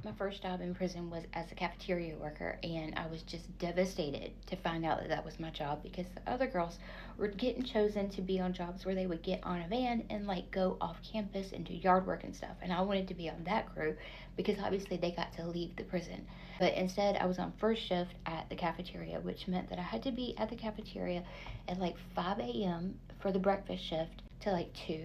My first job in prison was as a cafeteria worker, and I was just devastated to find out that that was my job because the other girls were getting chosen to be on jobs where they would get on a van and like go off campus and do yard work and stuff. And I wanted to be on that crew because obviously they got to leave the prison. But instead, I was on first shift at the cafeteria, which meant that I had to be at the cafeteria at like 5 a.m. for the breakfast shift to like 2,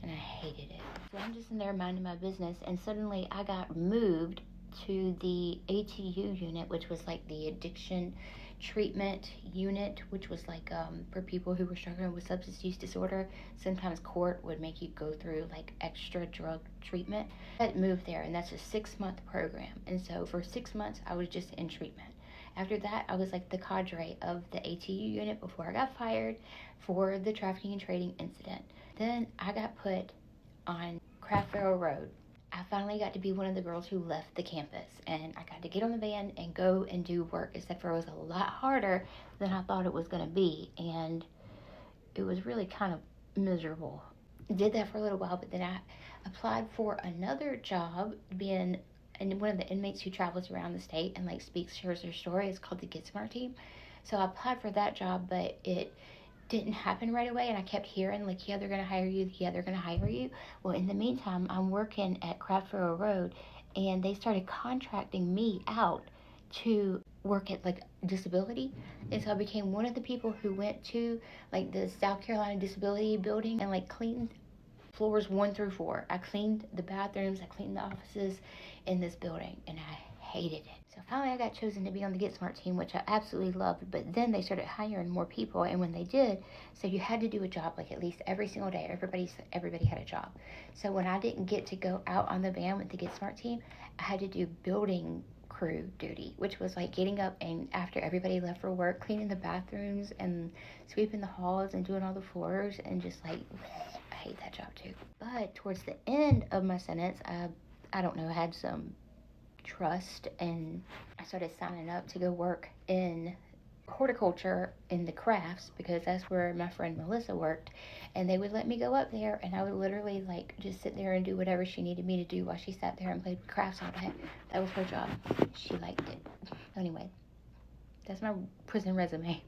and I hated it. So I'm just in there minding my business, and suddenly I got moved to the ATU unit, which was like the addiction treatment unit, which was like for people who were struggling with substance use disorder. Sometimes court would make you go through like extra drug treatment. I moved there, and that's a 6-month program. And so for 6 months, I was just in treatment. After that, I was like the cadre of the ATU unit before I got fired for the trafficking and trading incident. Then I got put on Craft Barrel Road. I finally got to be one of the girls who left the campus, and I got to get on the van and go and do work, except for it was a lot harder than I thought it was going to be, and it was really kind of miserable. Did that for a little while, but then I applied for another job being and one of the inmates who travels around the state and like shares their story. It's called the Get Smart Team. So I applied for that job, but it didn't happen right away, and I kept hearing like, yeah, they're gonna hire you, yeah, they're gonna hire you. Well, in the meantime, I'm working at Craft Barrel Road, and they started contracting me out to work at like disability, and so I became one of the people who went to like the South Carolina Disability Building and like cleaned floors 1 through 4. I cleaned the bathrooms, I cleaned the offices in this building, and I hated it. So finally I got chosen to be on the Get Smart team, which I absolutely loved, but then they started hiring more people, and when they did, so you had to do a job like at least every single day. Everybody had a job. So when I didn't get to go out on the van with the Get Smart team, I had to do building crew duty, which was like getting up and after everybody left for work, cleaning the bathrooms and sweeping the halls and doing all the floors, and just like, I hate that job too. But towards the end of my sentence, I don't know, had some trust, and I started signing up to go work in horticulture in the crafts because that's where my friend Melissa worked, and they would let me go up there, and I would literally like just sit there and do whatever she needed me to do while she sat there and played crafts all day. That was her job. She liked it. Anyway, that's my prison resume.